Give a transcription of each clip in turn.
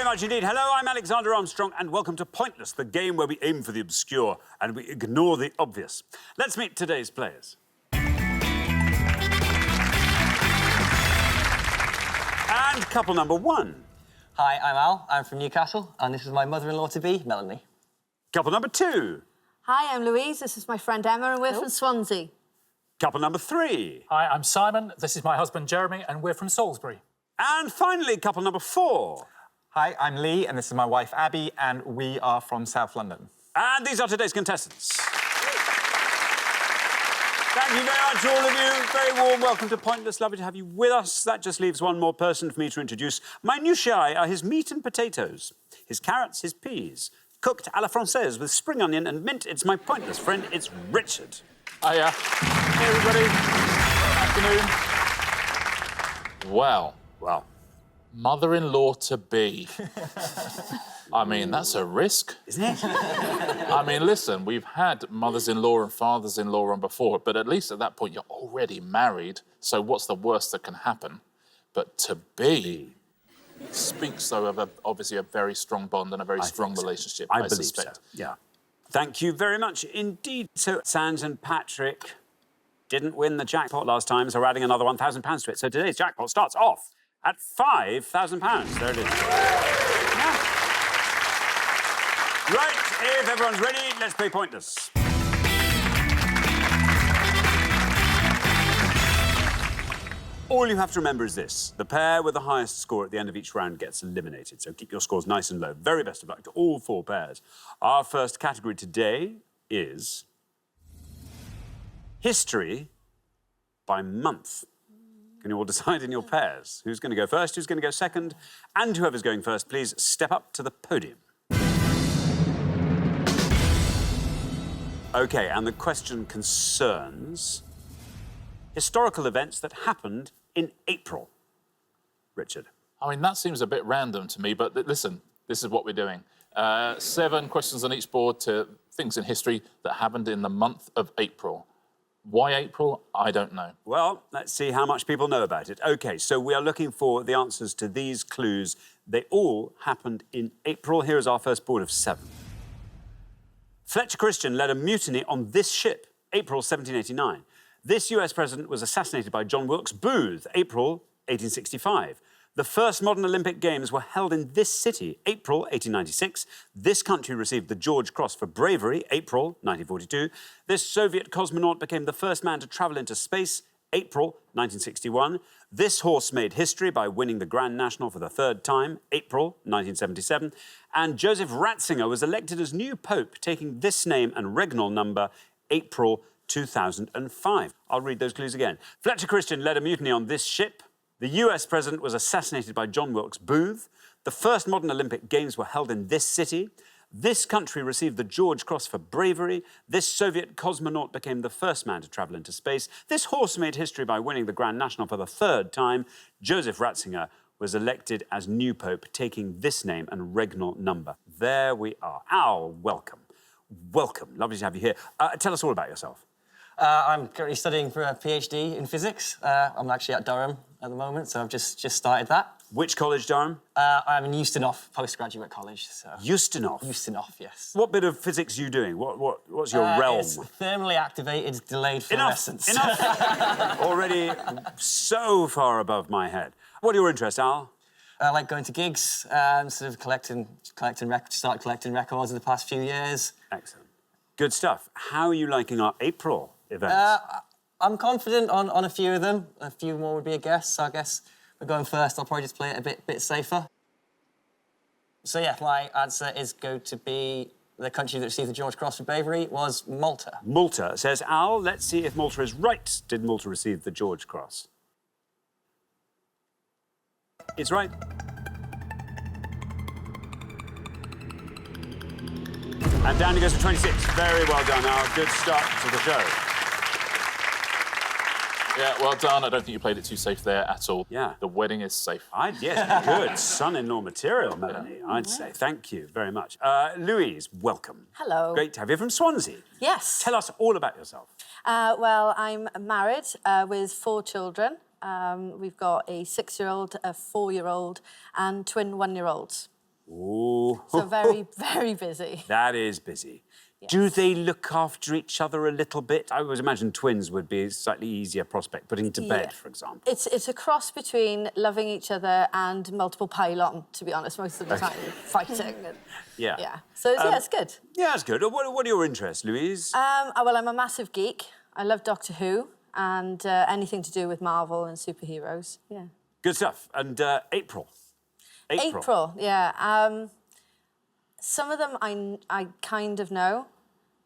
much indeed. Hello, I'm Alexander Armstrong, and welcome to Pointless, the game where we aim for the obscure and we ignore the obvious. Let's meet today's players. And couple number one. Hi, I'm Al. I'm from Newcastle, and this is my mother-in-law-to-be, Melanie. Couple number two. Hi, I'm Louise. This is my friend Emma, and we're from Swansea. Couple number three. Hi, I'm Simon. This is my husband, Jeremy, and we're from Salisbury. And finally, couple number four. Hi, I'm Lee, and this is my wife, Abby, and we are from South London. And these are today's contestants. Thank you very much, all of you. Very warm welcome to Pointless. Lovely to have you with us. That just leaves one more person for me to introduce. Minutiae are his meat and potatoes, his carrots, his peas, cooked à la française with spring onion and mint. It's my Pointless friend, it's Richard. Hiya. Hey, everybody. Afternoon. Well. Mother-in-law-to-be. I mean, that's a risk. Isn't it? I mean, listen, we've had mothers-in-law and fathers-in-law on before, but at least at that point you're already married, so what's the worst that can happen? But to be speaks, though, of obviously a very strong bond and a very strong relationship, I believe suspect. so, yeah. Thank you very much indeed. So, Sans and Patrick didn't win the jackpot last time, so we're adding another £1,000 to it. So today's jackpot starts off at £5,000. There it is. Yeah. Right, if everyone's ready, let's play Pointless. All you have to remember is this. The pair with the highest score at the end of each round gets eliminated, so keep your scores nice and low. Very best of luck to all four pairs. Our first category today is history by month. Can you all decide in your pairs who's going to go first, who's going to go second? And whoever's going first, please step up to the podium. OK, and the question concerns historical events that happened in April. Richard. I mean, that seems a bit random to me, but listen, this is what we're doing. 7 questions on each board to things in history that happened in the month of April. Why April? I don't know. Well, let's see how much people know about it. OK, so we are looking for the answers to these clues. They all happened in April. Here is our first board of 7. Fletcher Christian led a mutiny on this ship, April 1789. This US president was assassinated by John Wilkes Booth, April 1865. The first modern Olympic Games were held in this city, April 1896. This country received the George Cross for bravery, April 1942. This Soviet cosmonaut became the first man to travel into space, April 1961. This horse made history by winning the Grand National for the 3rd time, April 1977. And Joseph Ratzinger was elected as new pope, taking this name and regnal number, April 2005. I'll read those clues again. Fletcher Christian led a mutiny on this ship. The US president was assassinated by John Wilkes Booth. The first modern Olympic Games were held in this city. This country received the George Cross for bravery. This Soviet cosmonaut became the first man to travel into space. This horse made history by winning the Grand National for the 3rd time. Joseph Ratzinger was elected as new pope, taking this name and regnal number. There we are. Al, welcome. Welcome. Lovely to have you here. Tell us all about yourself. I'm currently studying for a PhD in physics. I'm actually at Durham at the moment, so I've just started that. Which college, Durham? I'm in Eustonhoff postgraduate college. So. Eustonhoff? Eustonhoff, yes. What bit of physics are you doing? What's your realm? It's thermally activated delayed fluorescence. Enough! Already so far above my head. What are your interests, Al? I like going to gigs, sort of started collecting records in the past few years. Excellent. Good stuff. How are you liking our April events? I'm confident on a few of them. A few more would be a guess. So I guess we're going first. I'll probably just play it a bit safer. So yeah, my answer is going to be the country that received the George Cross for bravery was Malta. Malta, says Al. Let's see if Malta is right. Did Malta receive the George Cross? It's right. And down he goes to 26. Very well done, Al. Good start to the show. Yeah, well done. I don't think you played it too safe there at all. Yeah. The wedding is safe. Yes, good son-in-law material, Melanie, I'd say. Thank you very much. Louise, welcome. Hello. Great to have you from Swansea. Yes. Tell us all about yourself. Well, I'm married with 4 children. We've got a 6-year-old, a 4-year-old and twin 1-year-olds. Ooh. So very, very busy. That is busy. Do they look after each other a little bit? I would imagine twins would be a slightly easier prospect, putting to bed, for example. It's a cross between loving each other and multiple pylon, to be honest, most of the time, fighting. And, Yeah. So, it's good. Yeah, that's good. What are your interests, Louise? Well, I'm a massive geek. I love Doctor Who and anything to do with Marvel and superheroes. Yeah. Good stuff. And April. April, yeah. Some of them I kind of know,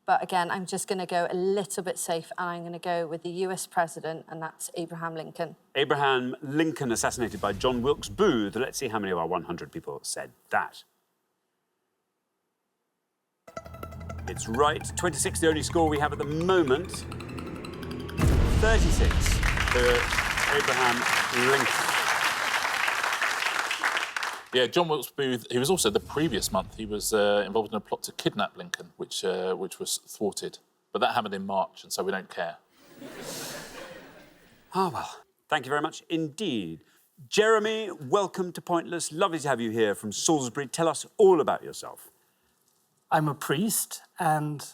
but again, I'm just going to go a little bit safe, and I'm going to go with the US president, and that's Abraham Lincoln. Abraham Lincoln, assassinated by John Wilkes Booth. Let's see how many of our 100 people said that. It's right. 26, the only score we have at the moment. 36 for Abraham Lincoln. Yeah, John Wilkes Booth, he was also, the previous month, he was involved in a plot to kidnap Lincoln, which was thwarted. But that happened in March, and so we don't care. Ah, well, thank you very much indeed. Jeremy, welcome to Pointless. Lovely to have you here from Salisbury. Tell us all about yourself. I'm a priest, and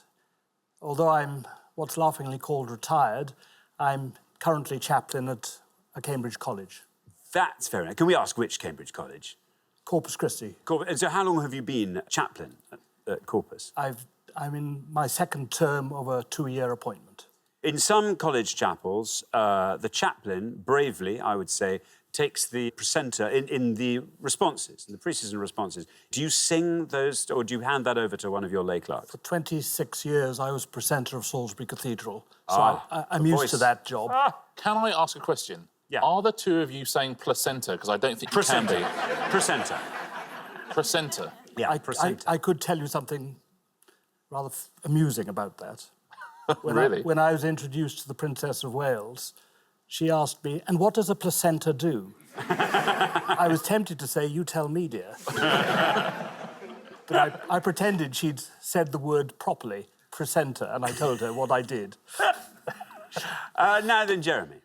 although I'm what's laughingly called retired, I'm currently chaplain at a Cambridge college. That's fair enough. Can we ask which Cambridge college? Corpus Christi. And so how long have you been chaplain at Corpus? I'm in my second term of a 2-year appointment. In some college chapels, the chaplain, bravely, I would say, takes the precentor in the responses, in the pre-season responses. Do you sing those, or do you hand that over to one of your lay clerks? For 26 years, I was precentor of Salisbury Cathedral, so I'm used to that job. Can I ask a question? Yeah. Are the two of you saying placenta? Because I don't think you can be. Placenta. Placenta. Yeah, placenta. I could tell you something rather amusing about that. Really? When I was introduced to the Princess of Wales, she asked me, "And what does a placenta do?" I was tempted to say, "You tell me, dear." But I pretended she'd said the word properly, placenta, and I told her what I did. Now then, Jeremy,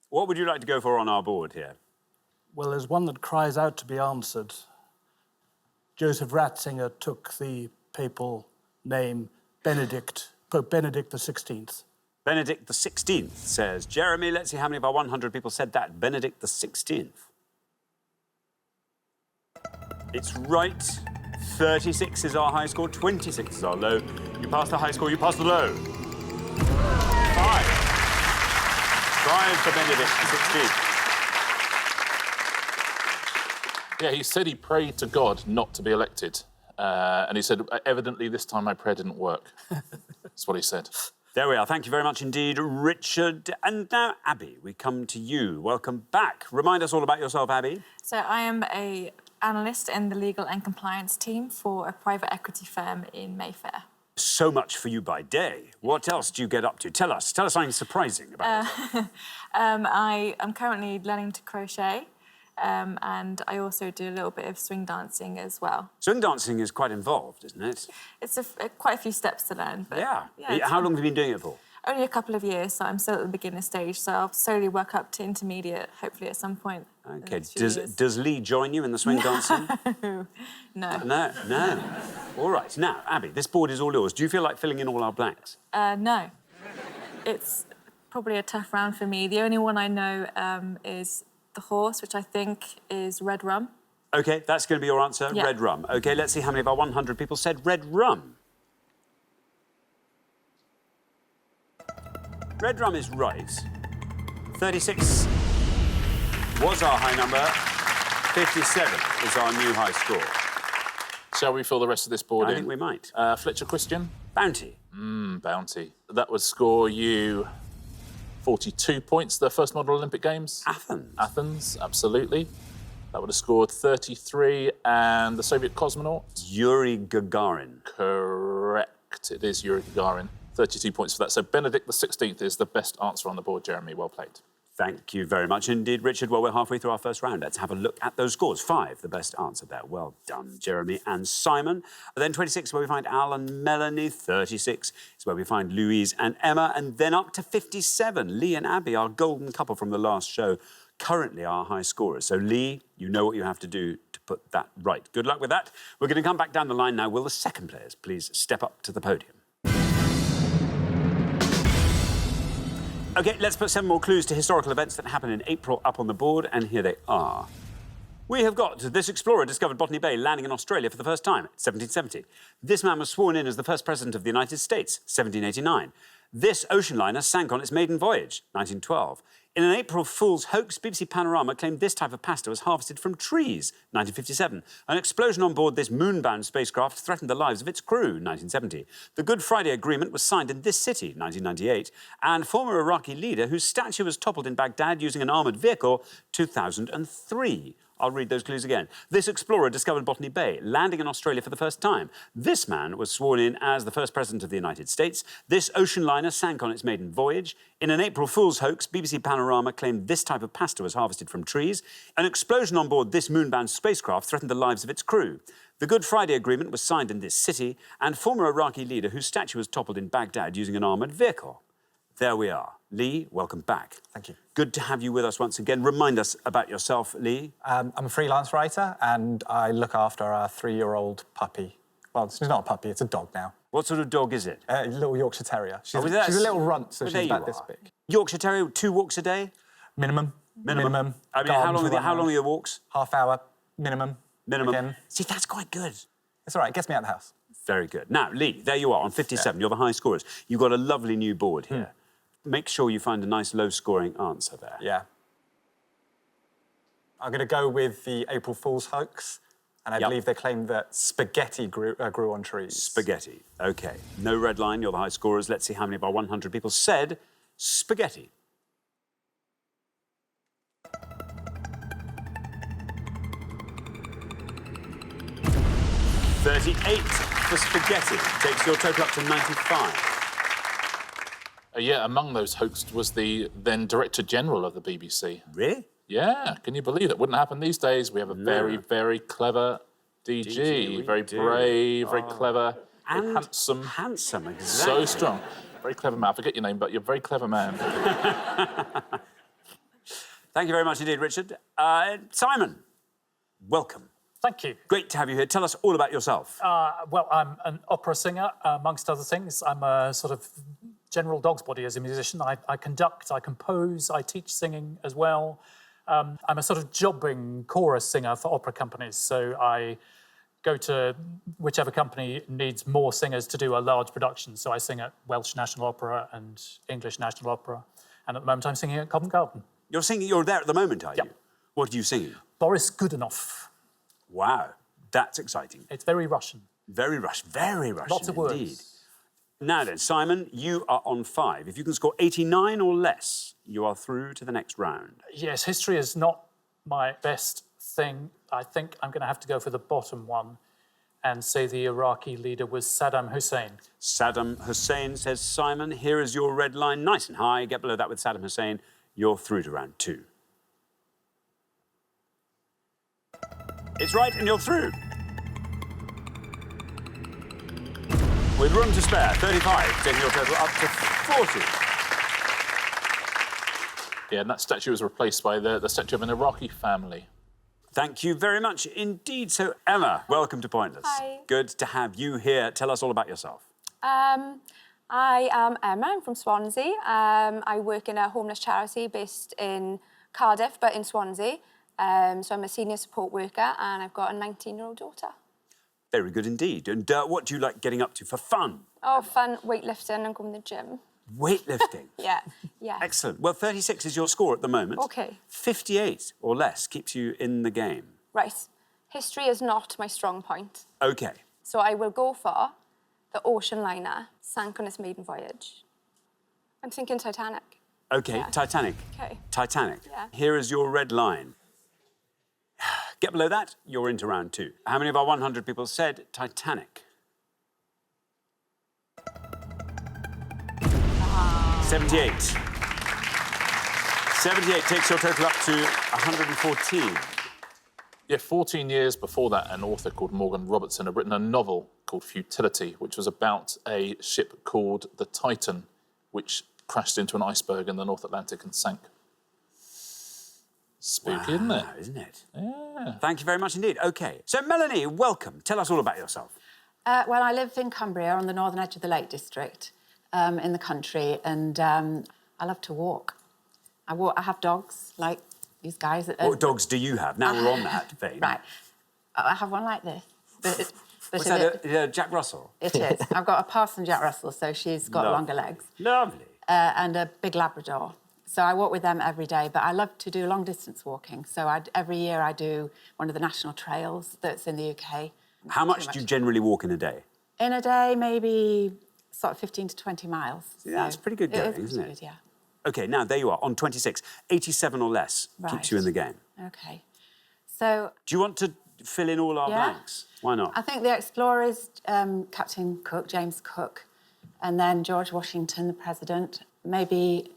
what would you like to go for on our board here? Well, there's one that cries out to be answered. Joseph Ratzinger took the papal name Pope Benedict XVI. Benedict XVI says, Jeremy, let's see how many of our 100 people said that. Benedict XVI. It's right. 36 is our high score, 26 is our low. You passed the high score, you passed the low. 5. 5 for Benedict XVI. Yeah, he said he prayed to God not to be elected. And he said, evidently this time my prayer didn't work. That's what he said. There we are. Thank you very much indeed, Richard. And now, Abby, we come to you. Welcome back. Remind us all about yourself, Abby. So I am an analyst in the legal and compliance team for a private equity firm in Mayfair. So much for you by day. What else do you get up to? Tell us something surprising about it. I am currently learning to crochet, and I also do a little bit of swing dancing as well. Swing dancing is quite involved, isn't it? It's quite a few steps to learn. But Yeah. it's How fun. long have you been doing it for? Only a couple of years, so I'm still at the beginner stage, so I'll slowly work up to intermediate, hopefully at some point. in the Okay. next few years. Does Lee join you in the swing dancing? No. No. All right. Now, Abby, this board is all yours. Do you feel like filling in all our blanks? No. It's probably a tough round for me. The only one I know is the horse, which I think is red rum. Okay, that's going to be your answer, Yeah. red rum. Okay, let's see how many of our 100 people said red rum. Red rum is right. 36 was our high number. 57 is our new high score. Shall we fill the rest of this board I in? think we might. Fletcher Christian? Bounty. Bounty. That would score you 42 points, the first model Olympic Games. Athens. Athens, absolutely. That would have scored 33. And the Soviet cosmonaut? Yuri Gagarin. Correct. It is Yuri Gagarin. 32 points for that. So Benedict XVI is the best answer on the board, Jeremy. Well played. Thank you very much indeed, Richard. Well, we're halfway through our first round. Let's have a look at those scores. 5, the best answer there. Well done, Jeremy and Simon. Then 26, where we find Al and Melanie. 36 is where we find Louise and Emma. And then up to 57, Lee and Abby, our golden couple from the last show, currently our high scorers. So, Lee, you know what you have to do to put that right. Good luck with that. We're going to come back down the line now. Will the second players please step up to the podium? OK, let's put 7 more clues to historical events that happened in April up on the board, and here they are. We have got this explorer discovered Botany Bay, landing in Australia for the first time, 1770. This man was sworn in as the first president of the United States, 1789. This ocean liner sank on its maiden voyage, 1912. In an April Fool's hoax, BBC Panorama claimed this type of pasta was harvested from trees, 1957. An explosion on board this moon-bound spacecraft threatened the lives of its crew, 1970. The Good Friday Agreement was signed in this city, 1998. And former Iraqi leader whose statue was toppled in Baghdad using an armoured vehicle, 2003. I'll read those clues again. This explorer discovered Botany Bay, landing in Australia for the first time. This man was sworn in as the first president of the United States. This ocean liner sank on its maiden voyage. In an April Fool's hoax, BBC Panorama claimed this type of pasta was harvested from trees. An explosion on board this moon-bound spacecraft threatened the lives of its crew. The Good Friday Agreement was signed in this city, and former Iraqi leader whose statue was toppled in Baghdad using an armoured vehicle. There we are. Lee, welcome back. Thank you. Good to have you with us once again. Remind us about yourself, Lee. I'm a freelance writer and I look after our 3-year-old puppy. Well, she's not a puppy, it's a dog now. What sort of dog is it? A little Yorkshire Terrier. She's, Oh, that's- she's a little runt, so Well, she's there you about this are. big. Yorkshire Terrier, 2 walks a day? Minimum. I mean, how Garden long, to are run how long around. are your walks? Half hour, minimum. Minimum. Again. See, that's quite good. It's all right, it gets me out of the house. Very good. Now, Lee, there you are on 57. You're the high scorers. You've got a lovely new board here. Make sure you find a nice low-scoring answer there. Yeah. I'm going to go with the April Fool's hoax, and I believe they claimed that spaghetti grew on trees. Spaghetti. OK. No red line. You're the high scorers. Let's see how many of our 100 people said spaghetti. $38 for spaghetti. Takes your total up to 95. Yeah, among those hosts was the then Director General of the BBC. Really? Yeah, can you believe it? Wouldn't happen these days. We have a very, very clever DG. Very brave, very clever, very And handsome. Handsome, exactly. So strong. Very clever man. I forget your name, but you're a very clever man. Thank you very much indeed, Richard. Simon, welcome. Thank you. Great to have you here. Tell us all about yourself. Well, I'm an opera singer, amongst other things. I'm a sort of general dog's body as a musician. I conduct, I compose, I teach singing as well. I'm a sort of jobbing chorus singer for opera companies. So I go to whichever company needs more singers to do a large production. So I sing at Welsh National Opera and English National Opera. And at the moment I'm singing at Covent Garden. You're singing, you're there at the moment, are you? What are you singing? Boris Godunov. Wow, that's exciting. It's very Russian. Very Russian Lots of words. indeed. Now then, Simon, you are on 5. If you can score 89 or less, you are through to the next round. Yes, history is not my best thing. I think I'm going to have to go for the bottom one and say the Iraqi leader was Saddam Hussein. Saddam Hussein, says Simon. Here is your red line, nice and high. Get below that with Saddam Hussein. You're through to round 2. It's right, and you're through. With room to spare, 35, taking your total up to 40. Yeah, and that statue was replaced by the statue of an Iraqi family. Thank you very much indeed. So, Emma, welcome to Pointless. Hi. Good to have you here. Tell us all about yourself. I am Emma, I'm from Swansea. I work in a homeless charity based in Cardiff, but in Swansea. So I'm a senior support worker and I've got a 19-year-old daughter. Very good indeed. And what do you like getting up to for fun? Oh, fun, weightlifting and going to the gym. Weightlifting. Yeah. Excellent. Well, 36 is your score at the moment. OK. 58 or less keeps you in the game. Right. History is not my strong point. OK. So I will go for the ocean liner sank on its maiden voyage. I'm thinking Titanic. OK, Yeah. Titanic. OK. Titanic. Yeah. Here is your red line. Get below that, you're into round 2. How many of our 100 people said Titanic? 78. 78 takes your total up to 114. Yeah, 14 years before that, an author called Morgan Robertson had written a novel called Futility, which was about a ship called the Titan, which crashed into an iceberg in the North Atlantic and sank. Spooky, isn't it? Isn't it? Yeah. Thank you very much indeed. OK, so Melanie, welcome. Tell us all about yourself. Well, I live in Cumbria on the northern edge of the Lake District in the country, and I love to walk. I have dogs, like these guys. What dogs do you have? Now we're on that vein. Right. I have one like this. Was that a Jack Russell? It is. I've got a Parson Jack Russell, so she's got longer legs. Lovely. And a big Labrador. So I walk with them every day, but I love to do long-distance walking. So every year I do one of the national trails that's in the UK. How much do you generally walk in a day? In a day, maybe sort of 15 to 20 miles. Yeah, that's pretty good going, isn't it? Good, yeah. OK, now there you are, on 26. 87 or less keeps you in the game. OK. So... Do you want to fill in all our blanks? Why not? I think the explorers, Captain Cook, James Cook, and then George Washington, the president, maybe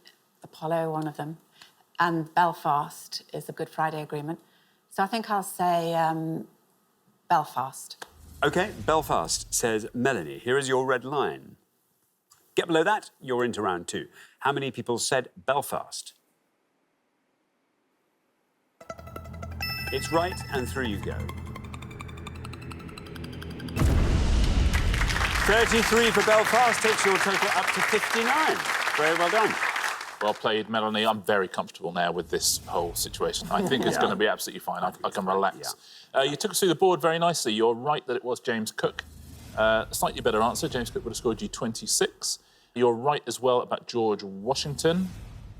Apollo, one of them, and Belfast is the Good Friday Agreement. So I think I'll say Belfast. OK, Belfast, says Melanie. Here is your red line. Get below that, you're into round 2. How many people said Belfast? It's right, and through you go. 33 for Belfast takes your total up to 59. Very well done. Well played, Melanie. I'm very comfortable now with this whole situation. I think it's going to be absolutely fine. I can relax. You took us through the board very nicely. You're right that it was James Cook. Slightly better answer. James Cook would have scored you 26. You're right as well about George Washington.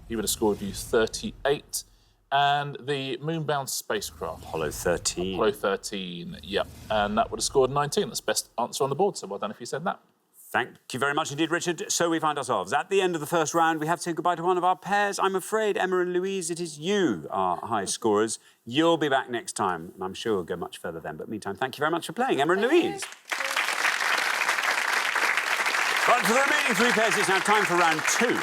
He would have scored you 38. And the moonbound spacecraft. Apollo 13. Apollo 13, yep. And that would have scored 19. That's best answer on the board, so well done if you said that. Thank you very much indeed, Richard. So we find ourselves at the end of the first round. We have to say goodbye to one of our pairs. I'm afraid, Emma and Louise, it is you, our high scorers. You'll be back next time, and I'm sure we'll go much further then. But meantime, thank you very much for playing, Emma and Louise. Right, for the remaining 3 pairs, it's now time for round 2.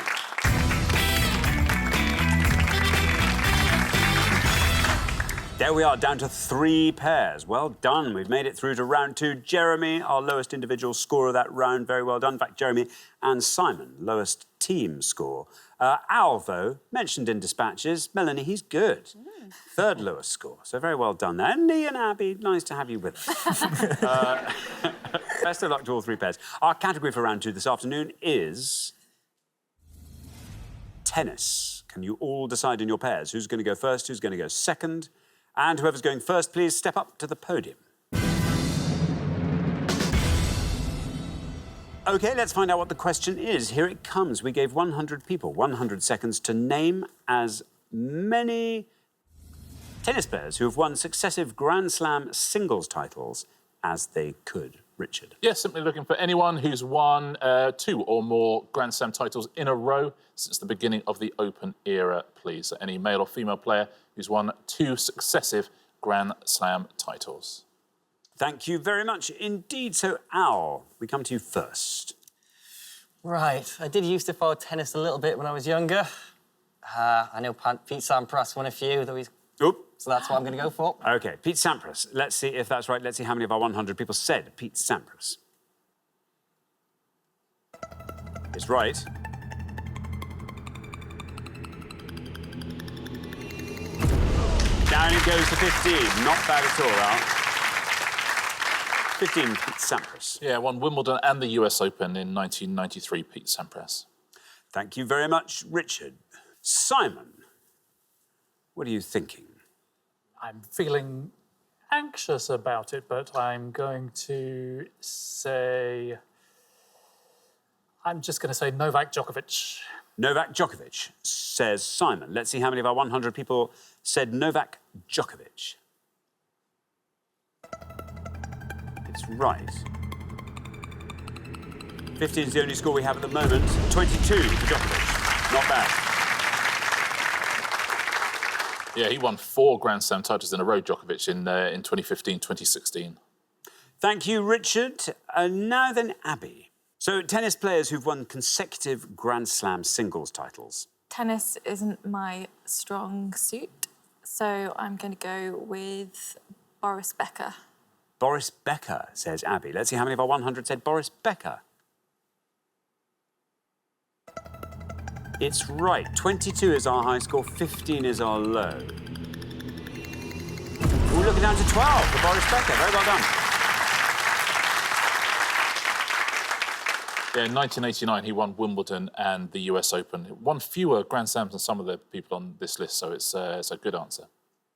There we are, down to 3 pairs. Well done. We've made it through to round 2. Jeremy, our lowest individual score of that round. Very well done. In fact, Jeremy and Simon, lowest team score. Al, though, mentioned in dispatches. Melanie, he's good. 3rd lowest score. So very well done there. And Lee and Abby, nice to have you with us. Best of luck to all 3 pairs. Our category for round 2 this afternoon is tennis. Can you all decide in your pairs who's going to go first, who's going to go second? And whoever's going first, please step up to the podium. OK, let's find out what the question is. Here it comes. We gave 100 people 100 seconds to name as many tennis players who have won successive Grand Slam singles titles as they could. Richard. Yes, simply looking for anyone who's won 2 or more Grand Slam titles in a row since the beginning of the Open era, please. So any male or female player who's won 2 successive Grand Slam titles. Thank you very much indeed. So, Al, we come to you first. Right. I did used to follow tennis a little bit when I was younger. I know Pete Sampras won a few, though he's... Oop. So that's what I'm going to go for. OK, Pete Sampras. Let's see if that's right. Let's see how many of our 100 people said Pete Sampras. It's right. Down it goes to 15. Not bad at all, Al. 15, Pete Sampras. Yeah, won Wimbledon and the US Open in 1993, Pete Sampras. Thank you very much, Richard. Simon, what are you thinking? I'm feeling anxious about it, but I'm going to say... I'm just going to say Novak Djokovic. Novak Djokovic, says Simon. Let's see how many of our 100 people said Novak Djokovic. It's right. 15 is the only score we have at the moment. 22 for Djokovic. Not bad. Yeah, he won 4 Grand Slam titles in a row, Djokovic, in 2015, 2016. Thank you, Richard. Now then, Abby. So, tennis players who've won consecutive Grand Slam singles titles. Tennis isn't my strong suit, so I'm going to go with Boris Becker. Boris Becker, says Abby. Let's see how many of our 100 said Boris Becker. It's right. 22 is our high score, 15 is our low. down to 12 for Boris Becker. Very well done. Yeah, in 1989, he won Wimbledon and the US Open. He won fewer Grand Slams than some of the people on this list, so it's a good answer.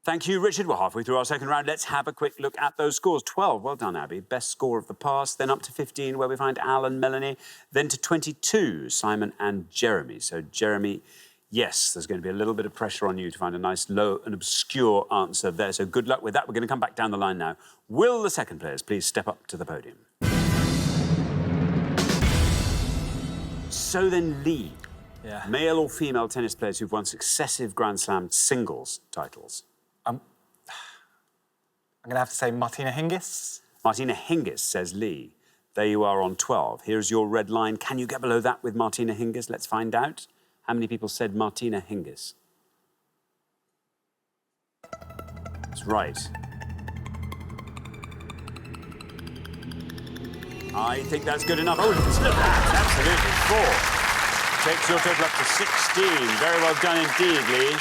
Thank you, Richard. We're halfway through our second round. Let's have a quick look at those scores. 12, well done, Abby. Best score of the past. Then up to 15, where we find Al and Melanie. Then to 22, Simon and Jeremy. So, Jeremy, yes, there's going to be a little bit of pressure on you to find a nice, low and obscure answer there. So good luck with that. We're going to come back down the line now. Will the second players please step up to the podium? So then, Lee. Yeah. Male or female tennis players who've won successive Grand Slam singles titles? I'm going to have to say Martina Hingis. Martina Hingis, says Lee. There you are on 12. Here's your red line. Can you get below that with Martina Hingis? Let's find out. How many people said Martina Hingis? That's right. I think that's good enough. Oh, look at that. Absolutely. 4. Takes your total up to 16. Very well done indeed, Lee.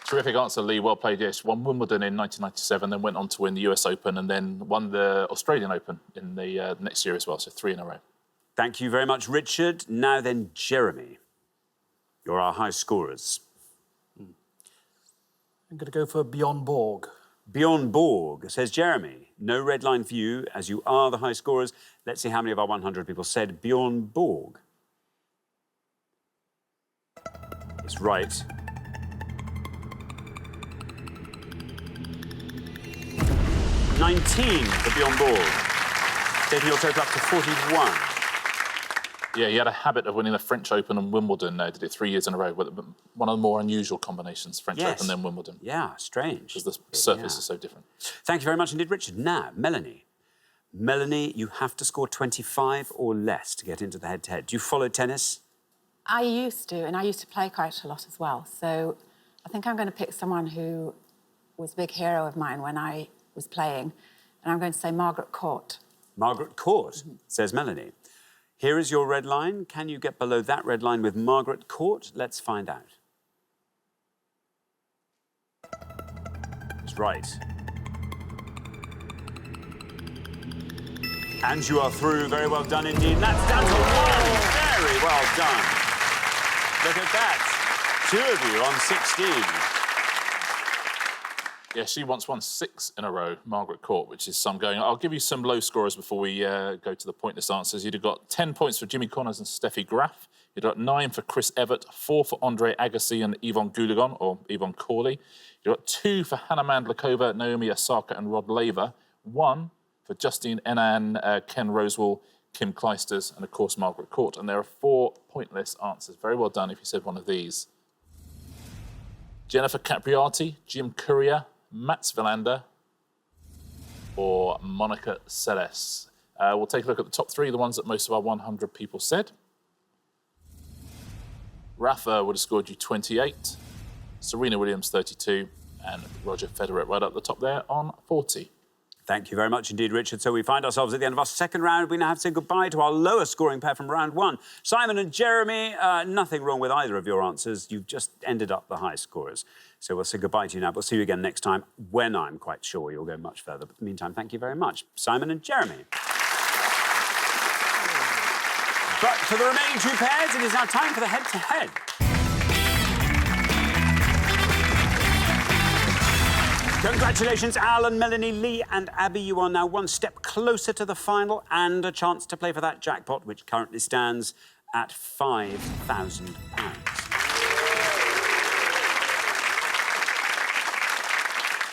Terrific answer, Lee. Well played, yes. Won Wimbledon in 1997, then went on to win the US Open and then won the Australian Open in the next year as well, so 3 in a row. Thank you very much, Richard. Now then, Jeremy. You're our high scorers. I'm going to go for Bjorn Borg. Bjorn Borg, says Jeremy. No red line for you, as you are the high scorers. Let's see how many of our 100 people said Bjorn Borg. It's right. 19 for Bjorn Borg, taking your total up to 41. Yeah, he had a habit of winning the French Open and Wimbledon. Did it 3 years in a row. One of the more unusual combinations, French Open then Wimbledon. Yeah, strange. Because the surface is so different. Thank you very much indeed, Richard. Now, Melanie. Melanie, you have to score 25 or less to get into the head-to-head. Do you follow tennis? I used to, and I used to play quite a lot as well. So I think I'm going to pick someone who was a big hero of mine when I was playing, and I'm going to say Margaret Court. Margaret Court, says Melanie. Here is your red line. Can you get below that red line with Margaret Court? Let's find out. That's right. And you are through. Very well done indeed. And that's down to 1. Very well done. Look at that. 2 of you on 16. Yeah, she once won 6 in a row, Margaret Court, which is some going. I'll give you some low scorers before we go to the pointless answers. You'd have got 10 points for Jimmy Connors and Steffi Graf. You'd have got 9 for Chris Evert, 4 for Andre Agassi and Yvonne Goolagong, or Yvonne Corley. You've got 2 for Hannah Mandlikova, Naomi Osaka and Rod Laver. 1 for Justine Enan, Ken Rosewall, Kim Kleisters, and of course Margaret Court. And there are 4 pointless answers. Very well done if you said one of these. Jennifer Capriati, Jim Courier, Mats Wilander, or Monica Seles. We'll take a look at the top 3, the ones that most of our 100 people said. Rafa would have scored you 28, Serena Williams 32, and Roger Federer right up the top there on 40. Thank you very much indeed, Richard. So we find ourselves at the end of our second round. We now have to say goodbye to our lowest scoring pair from round 1. Simon and Jeremy, nothing wrong with either of your answers. You've just ended up the high scorers. So we'll say goodbye to you now. We'll see you again next time when I'm quite sure you'll go much further. But in the meantime, thank you very much, Simon and Jeremy. But for the remaining 2 pairs, it is now time for the head-to-head. Congratulations, Alan, Melanie, Lee and Abby. You are now 1 step closer to the final and a chance to play for that jackpot, which currently stands at £5,000.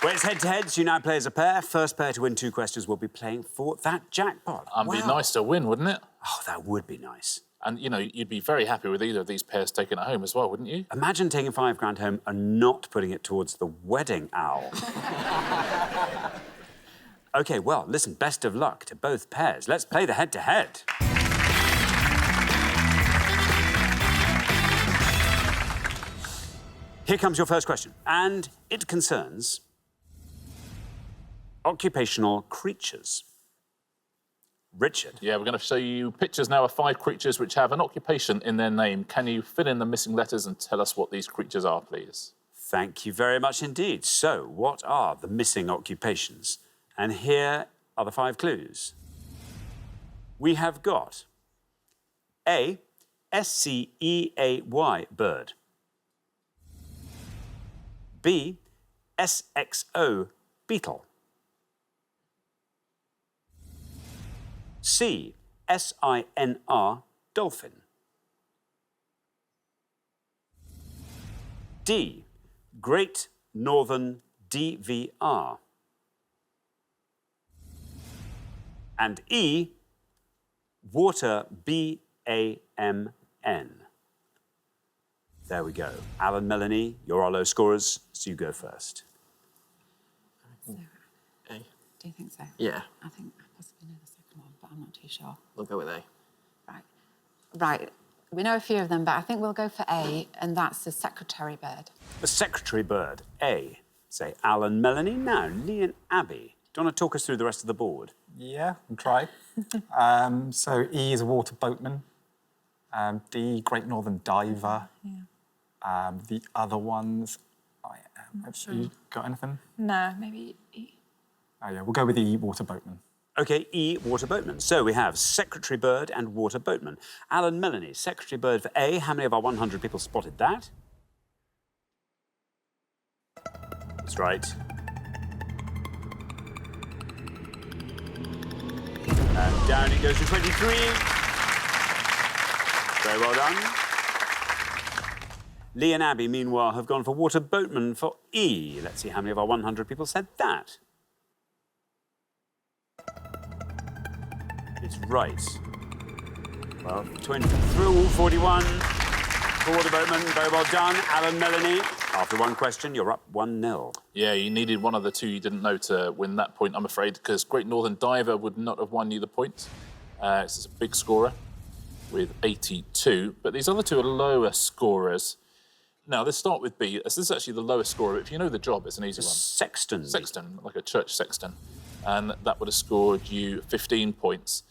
Well, it's head-to-heads. You now play as a pair. First pair to win 2 questions will be playing for that jackpot. And be nice to win, wouldn't it? Oh, that would be nice. And, you know, you'd be very happy with either of these pairs taking it home as well, wouldn't you? Imagine taking £5,000 home and not putting it towards the wedding owl. OK, well, listen, best of luck to both pairs. Let's play the head-to-head. Here comes your first question, and it concerns occupational creatures. Richard. Yeah, we're going to show you pictures now of 5 creatures which have an occupation in their name. Can you fill in the missing letters and tell us what these creatures are, please? Thank you very much indeed. So, what are the missing occupations? And here are the 5 clues. We have got A, SCEAY bird. B, SXO beetle. C, SINR dolphin. D, Great Northern DVR. And E, Water BAMN. There we go. Alan, Melanie, you're our low scorers, so you go first. A. Do you think so? Yeah. I think I possibly know the second one, but I'm not too sure. We'll go with A. Right. We know a few of them, but I think we'll go for A, and that's the secretary bird. The secretary bird, A. Say Alan, Melanie. Now, Lee and Abby. Do you want to talk us through the rest of the board? Yeah, I'll try. So E is a water boatman. D, Great Northern Diver. Yeah. The other ones, have sure. you got anything? No, maybe E. Oh yeah, we'll go with E, water boatman. OK, E, water boatman. So we have secretary bird and water boatman. Alan, Melanie, secretary bird for A. How many of our 100 people spotted that? That's right. And down it goes to 23. Very well done. Lee and Abby, meanwhile, have gone for water boatman for E. Let's see how many of our 100 people said that. It's right. Well, 20 through, 41 for water boatman. Very well done. Alan, Melanie, after one question, you're up 1-0. Yeah, you needed one of the 2 you didn't know to win that point, I'm afraid, because Great Northern Diver would not have won you the point. This is a big scorer with 82, but these other 2 are lower scorers. Now, let's start with B. This is actually the lowest scorer. If you know the job, it's an easy one. Sexton. Sexton, like a church sexton. And that would have scored you 15 points.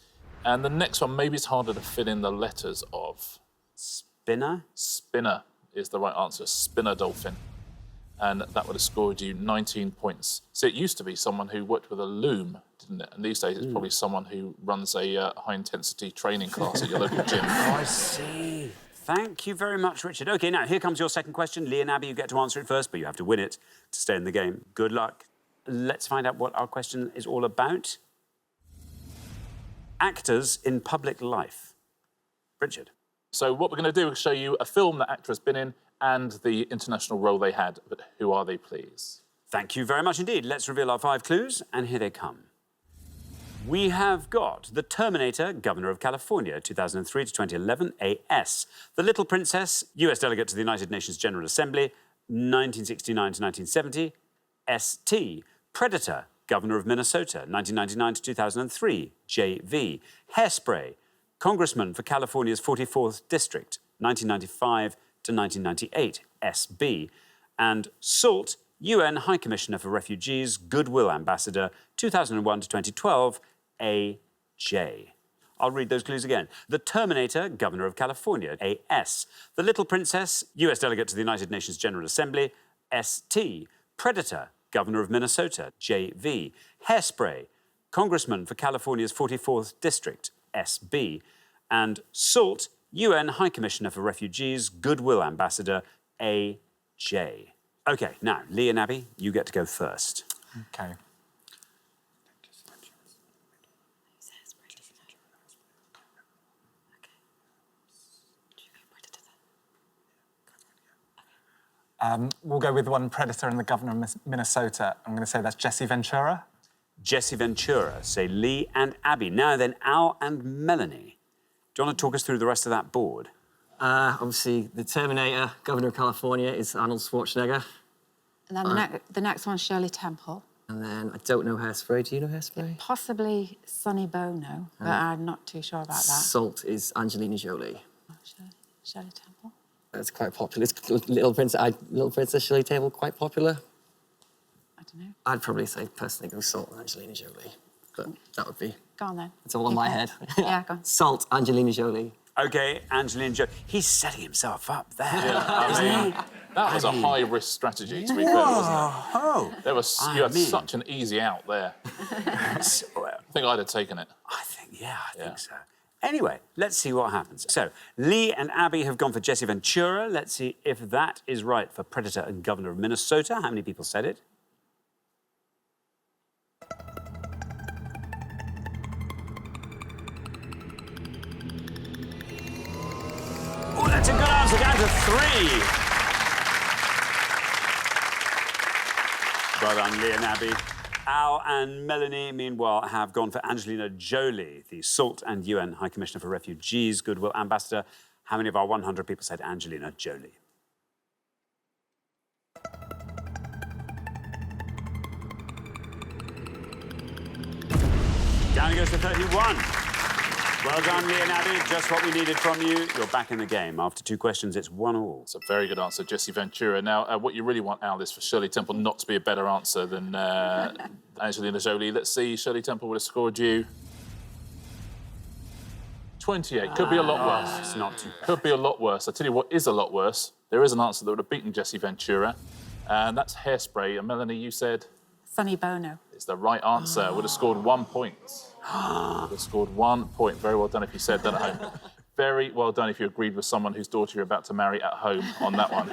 And the next one, maybe it's harder to fill in the letters of. Spinner? Spinner is the right answer. Spinner dolphin. And that would have scored you 19 points. So it used to be someone who worked with a loom, didn't it? And these days it's probably someone who runs a high-intensity training class at your local gym. Oh, I see. Thank you very much, Richard. OK, now, here comes your second question. Lee and Abby, you get to answer it first, but you have to win it to stay in the game. Good luck. Let's find out what our question is all about. Actors in public life. Richard. So what we're going to do is show you a film that actor has been in and the international role they had. But who are they, please? Thank you very much indeed. Let's reveal our 5 clues, and here they come. We have got The Terminator, Governor of California, 2003 to 2011, AS. The Little Princess, US Delegate to the United Nations General Assembly, 1969 to 1970, ST. Predator, Governor of Minnesota, 1999 to 2003, JV. Hairspray, Congressman for California's 44th District, 1995 to 1998, SB. And SALT, UN High Commissioner for Refugees, Goodwill Ambassador, 2001 to 2012, AJ. I'll read those clues again. The Terminator, Governor of California, AS. The Little Princess, US Delegate to the United Nations General Assembly, ST. Predator, Governor of Minnesota, JV. Hairspray, Congressman for California's 44th District, SB. And SALT, UN High Commissioner for Refugees, Goodwill Ambassador, AJ. OK, now, Lee and Abby, you get to go first. OK. We'll go with one Predator and the Governor of Minnesota. I'm going to say that's Jesse Ventura. Jesse Ventura. Say Lee and Abby. Now then, Al and Melanie. Do you want to talk us through the rest of that board? Obviously, the Terminator, Governor of California, is Arnold Schwarzenegger. And then the next one's Shirley Temple. And then I don't know Hairspray. Do you know Hairspray? Possibly Sonny Bono, but I'm not too sure about that. Salt is Angelina Jolie. Oh, Shirley Temple. That's quite popular. It's Little Princess Shirley Temple, quite popular. I don't know. I'd probably say personally go Salt and Angelina Jolie, but that would be. Go on then. It's all in my head. Yeah, go on. Salt, Angelina Jolie. OK, Angelina Jolie. He's setting himself up there. Yeah, I mean, that was a high-risk strategy, to be fair, wasn't it? You had such an easy out there. I think I'd have taken it. I think so. Anyway, let's see what happens. So, Lee and Abby have gone for Jesse Ventura. Let's see if that is right for Predator and Governor of Minnesota. How many people said it? Oh, that's a good answer, down to 3. Well done, Lee and Abby. Al and Melanie, meanwhile, have gone for Angelina Jolie, the SALT and UN High Commissioner for Refugees, Goodwill Ambassador. How many of our 100 people said Angelina Jolie? Down it goes to 31. Well done, Lee and Abby. Just what we needed from you. You're back in the game. After 2 questions, it's 1-1. It's a very good answer, Jesse Ventura. Now, what you really want, Al, is for Shirley Temple not to be a better answer than Angelina Jolie. Let's see, Shirley Temple would have scored you 28. Could be a lot worse. It's not too bad. Could be a lot worse. I'll tell you what is a lot worse. There is an answer that would have beaten Jesse Ventura, and that's Hairspray. And Melanie, you said? Sonny Bono. It's the right answer. Would have scored 1 point. Would have scored 1 point. Very well done if you said that at home. Very well done if you agreed with someone whose daughter you're about to marry at home on that one.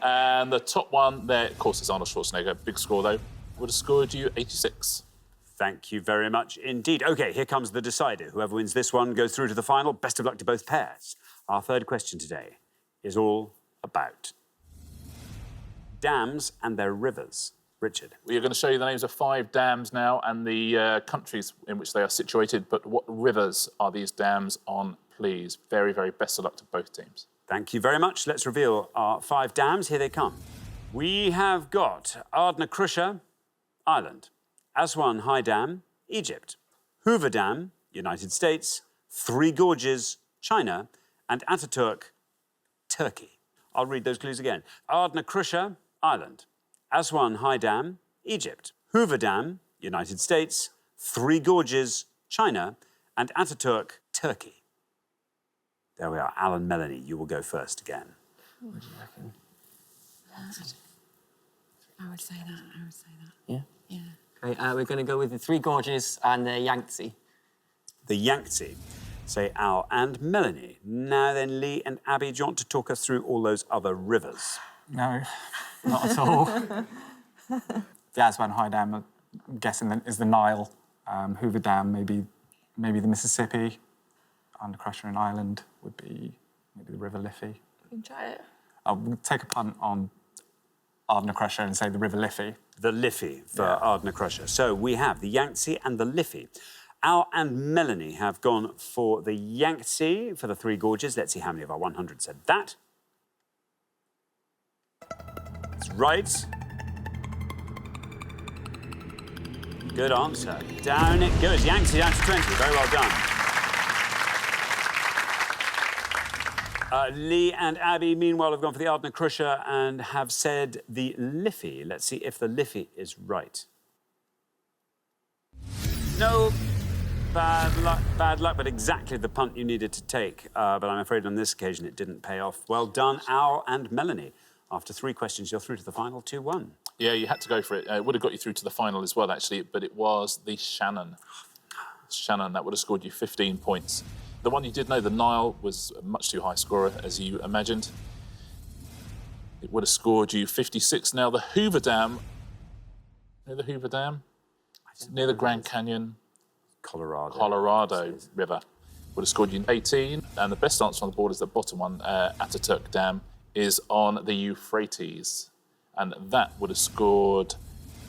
And the top one there, of course, is Arnold Schwarzenegger. Big score, though. Would have scored you 86. Thank you very much indeed. OK, here comes the decider. Whoever wins this one goes through to the final. Best of luck to both pairs. Our third question today is all about dams and their rivers. Richard. We are going to show you the names of 5 dams now and the countries in which they are situated. But what rivers are these dams on, please? Very, very best of luck to both teams. Thank you very much. Let's reveal our 5 dams. Here they come. We have got Ardnacrusha, Ireland. Aswan High Dam, Egypt. Hoover Dam, United States. Three Gorges, China. And Ataturk, Turkey. I'll read those clues again. Ardnacrusha, Ireland. Aswan High Dam, Egypt. Hoover Dam, United States. Three Gorges, China. And Ataturk, Turkey. There we are. Alan, Melanie, you will go first again. What do you reckon? I would say that. Yeah? Yeah. Okay, we're going to go with the Three Gorges and the Yangtze. The Yangtze. Say Al and Melanie. Now then, Lee and Abby, do you want to talk us through all those other rivers? No, not at all. The Aswan High Dam, I'm guessing, is the Nile. Hoover Dam, maybe the Mississippi. Ardnacrusha in Ireland would be maybe the River Liffey. You can try it. I'll take a punt on Ardnacrusha and say the River Liffey. The Liffey for Ardnacrusha. So we have the Yangtze and the Liffey. Al and Melanie have gone for the Yangtze for the Three Gorges. Let's see how many of our 100 said that. That's right. Good answer. Down it goes. Yangtze down to 20. Very well done. Lee and Abby, meanwhile, have gone for the Ardnacrusha and have said the Liffey. Let's see if the Liffey is right. No, bad luck, but exactly the punt you needed to take. But I'm afraid on this occasion it didn't pay off. Well done, Al and Melanie. After 3 questions, you're through to the final 2-1. Yeah, you had to go for it. It would have got you through to the final as well, actually, but it was the Shannon. Shannon, that would have scored you 15 points. The one you did know, the Nile, was a much too high scorer, as you imagined. It would have scored you 56. Now, the Hoover Dam, near the Hoover Dam? Near the Grand Canyon. Colorado River. Would have scored you 18. And the best answer on the board is the bottom one, Ataturk Dam, is on the Euphrates. And that would have scored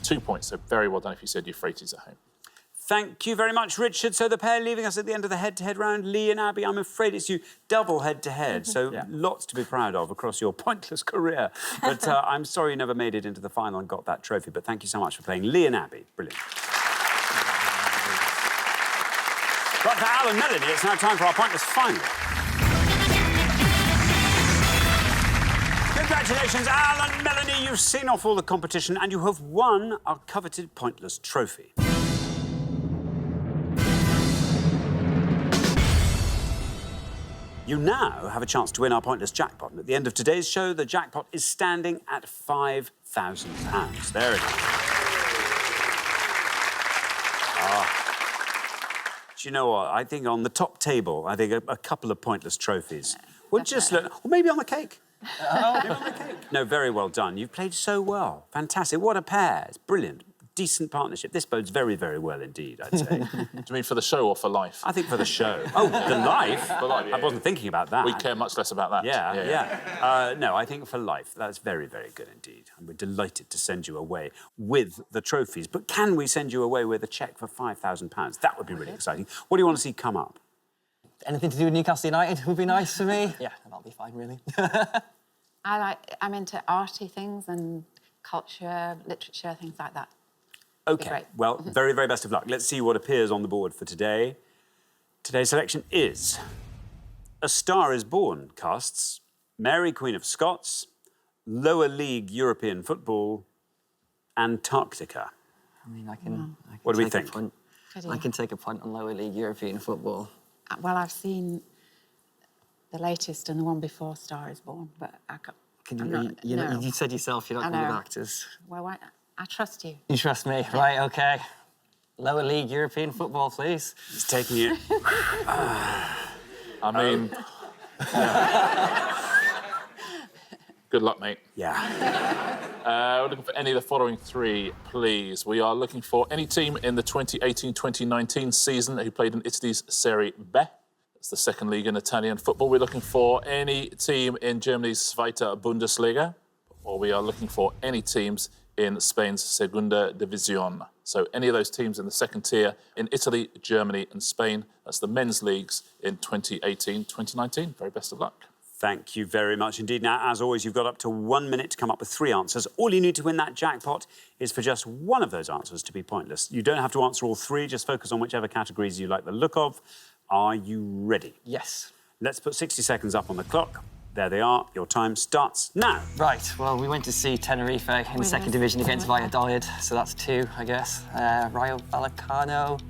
2 points. So very well done if you said Euphrates at home. Thank you very much, Richard. So the pair leaving us at the end of the head-to-head round, Lee and Abby, I'm afraid it's you double head-to-head. So lots to be proud of across your pointless career. But I'm sorry you never made it into the final and got that trophy. But thank you so much for playing. Lee and Abby, brilliant. But for Al and Melanie, it's now time for our pointless final. Congratulations, Al and Melanie. You've seen off all the competition and you have won our coveted pointless trophy. You now have a chance to win our Pointless jackpot. And at the end of today's show, the jackpot is standing at £5,000. There it is. Do you know what? I think on the top table, I think a couple of Pointless trophies would just look... Or maybe on the cake. Maybe on the cake. No, very well done. You've played so well. Fantastic. What a pair. It's brilliant. Decent partnership. This bodes very, very well indeed, I'd say. Do you mean for the show or for life? I think for the show. Oh, the life? For life, yeah. I wasn't thinking about that. We care much less about that. Yeah. No, I think for life. That's very, very good indeed. And we're delighted to send you away with the trophies. But can we send you away with a cheque for £5,000? That would be really exciting. What do you want to see come up? Anything to do with Newcastle United would be nice for me. Yeah, that'll be fine, really. I'm into arty things and culture, literature, things like that. OK, well, very, very best of luck. Let's see what appears on the board for today. Today's selection is A Star is Born casts Mary, Queen of Scots, Lower League European Football, Antarctica. I mean, I can What do we take think? a punt. I can take a punt on Lower League European football. Well, I've seen the latest and the one before Star is Born, but I can't... You said yourself you're not good with know. actors. Well, I trust you. You trust me, right? OK. Lower League European football, please. He's taking it. I mean... Good luck, mate. Yeah. We're looking for any of the following three, please. We are looking for any team in the 2018-2019 season who played in Italy's Serie B. It's the second league in Italian football. We're looking for any team in Germany's Zweite Bundesliga, or we are looking for any teams in Spain's Segunda División. So any of those teams in the second tier in Italy, Germany and Spain. That's the men's leagues in 2018-2019. Very best of luck. Thank you very much indeed. Now, as always, you've got up to 1 minute to come up with 3 answers. All you need to win that jackpot is for just one of those answers to be pointless. You don't have to answer all 3, just focus on whichever categories you like the look of. Are you ready? Yes. Let's put 60 seconds up on the clock. There they are. Your time starts now. Right, well, we went to see Tenerife in the second division against Valladolid, so that's 2, I guess. Rayo Vallecano.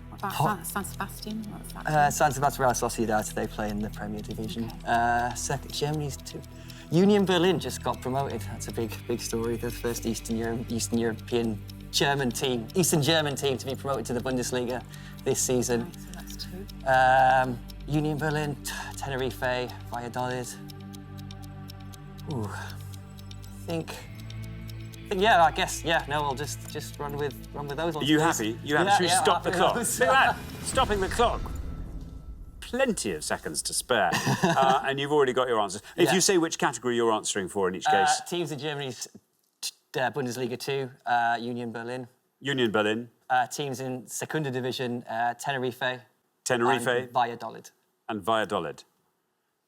What about San Sebastian? What's that? San Sebastian Real Sociedad, they play in the Premier Division. Second, Germany's 2. Union Berlin just got promoted. That's a big story. The first Eastern European German team, Eastern German team to be promoted to the Bundesliga this season. Right, so that's 2. Union Berlin, Tenerife, Valladolid. Ooh, yeah, I guess, yeah. No, we'll just run with those ones. Are you happy? You happy? Should we stop the clock? Look at that. Stopping the clock. Plenty of seconds to spare. And you've already got your answers. If you say which category you're answering for in each case. Teams in Germany's Bundesliga 2, Union Berlin. Union Berlin. Teams in Segunda Division, Tenerife. Tenerife. And Valladolid. And Valladolid.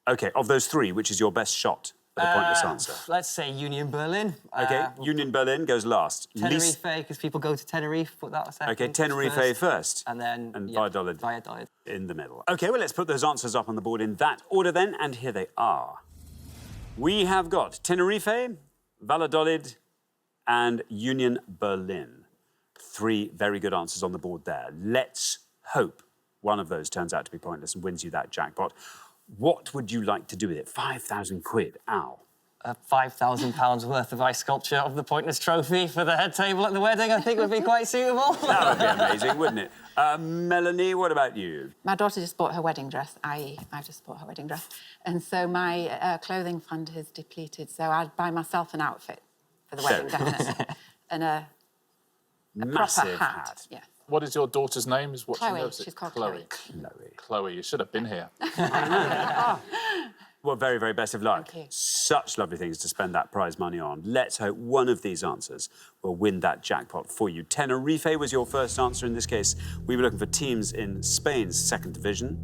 OK, of those 3, which is your best shot at a pointless answer? Let's say Union Berlin. OK, Union Berlin goes last. Tenerife, because people go to Tenerife, put that second. OK, Tenerife first. And then... Valladolid. Valladolid. In the middle. OK, well, let's put those answers up on the board in that order then, and here they are. We have got Tenerife, Valladolid, and Union Berlin. 3 very good answers on the board there. Let's hope one of those turns out to be pointless and wins you that jackpot. What would you like to do with it? 5,000 quid. Ow. £5,000 worth of ice sculpture of the Pointless Trophy for the head table at the wedding, I think would be quite suitable. That would be amazing, wouldn't it? Melanie, what about you? My daughter just bought her wedding dress, i.e. I've just bought her wedding dress. And so my clothing fund has depleted, so I'd buy myself an outfit for the wedding, definitely. And a Massive proper hat. Yeah. What is your daughter's name? Is what Chloe. she knows it? She's called Chloe. Chloe, you should have been here. Well, very, very best of luck. Thank you. Such lovely things to spend that prize money on. Let's hope one of these answers will win that jackpot for you. Tenerife was your first answer in this case. We were looking for teams in Spain's second division.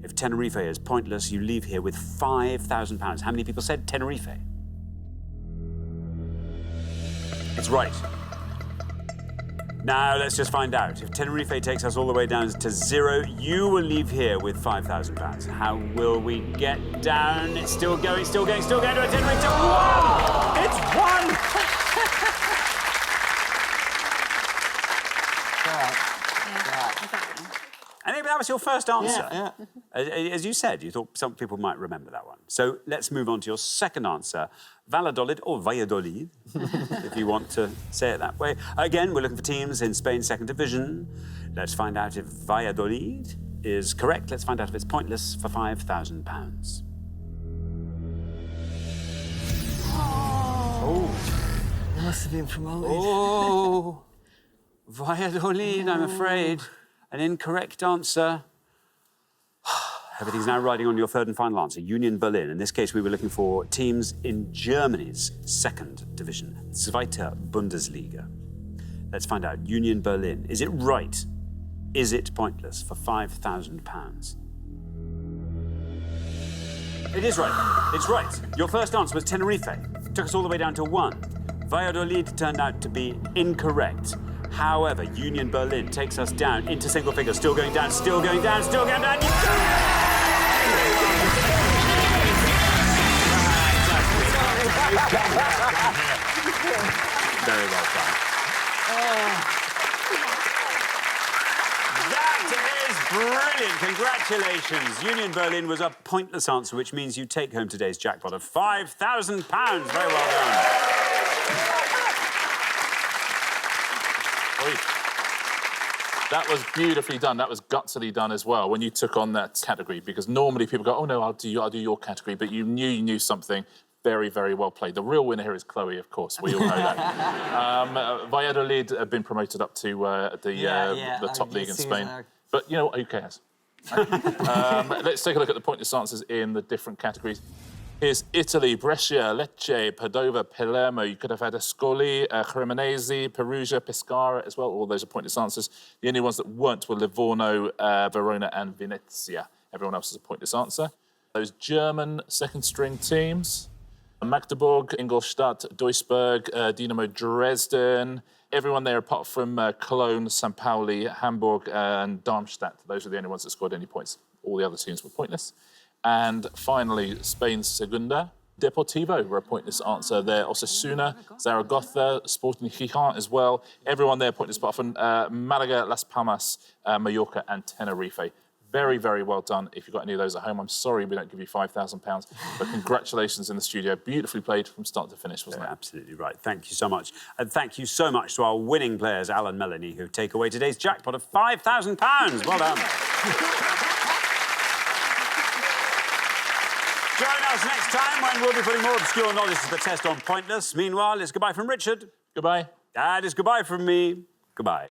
If Tenerife is pointless, you leave here with £5,000. How many people said Tenerife? It's right. Now, let's just find out. If Tenerife takes us all the way down to 0, you will leave here with £5,000. How will we get down? It's still going to a Tenerife. 1! It's 1! And it that was your first answer. Yeah. As you said, you thought some people might remember that one. So let's move on to your second answer, Valladolid or Valladolid, if you want to say it that way. Again, we're looking for teams in Spain's second division. Let's find out if Valladolid is correct. Let's find out if it's pointless for £5,000. It must have been promoted. Oh, Valladolid, I'm afraid. An incorrect answer. Everything's now riding on your third and final answer, Union Berlin. In this case, we were looking for teams in Germany's second division, Zweite Bundesliga. Let's find out, Union Berlin. Is it right? Is it pointless for £5,000? It is right. It's right. Your first answer was Tenerife. Took us all the way down to 1. Valladolid turned out to be incorrect. However, Union Berlin takes us down into single figures. Still going down, still going down, still going down. Very well done. That is brilliant. Congratulations. Union Berlin was a pointless answer, which means you take home today's jackpot of £5,000. Very well done. That was beautifully done. That was gutsily done as well when you took on that category, because normally people go, oh no, I'll do your category, but you knew something. Very, very well played. The real winner here is Chloe, of course. We all know that. Valladolid have been promoted up to the top league in Spain. But, you know, who cares? Let's take a look at the pointless answers in the different categories. Here's Italy, Brescia, Lecce, Padova, Palermo. You could have had Ascoli, Cremonese, Perugia, Pescara as well. All those are pointless answers. The only ones that weren't were Livorno, Verona and Venezia. Everyone else is a pointless answer. Those German second-string teams, Magdeburg, Ingolstadt, Duisburg, Dynamo Dresden. Everyone there apart from Cologne, St. Pauli, Hamburg and Darmstadt. Those are the only ones that scored any points. All the other teams were pointless. And finally, Spain's Segunda. Deportivo were a pointless answer there. Osasuna, Zaragoza, Sporting Gijón as well. Everyone there pointless apart from Malaga, Las Palmas, Mallorca and Tenerife. Very, very well done. If you've got any of those at home, I'm sorry we don't give you £5,000, but congratulations in the studio. Beautifully played from start to finish, wasn't it? Absolutely right. Thank you so much. And thank you so much to our winning players, Alan and Melanie, who take away today's jackpot of £5,000. Well done. Join us next time when we'll be putting more obscure knowledge to the test on Pointless. Meanwhile, it's goodbye from Richard. Goodbye. And it's goodbye from me. Goodbye.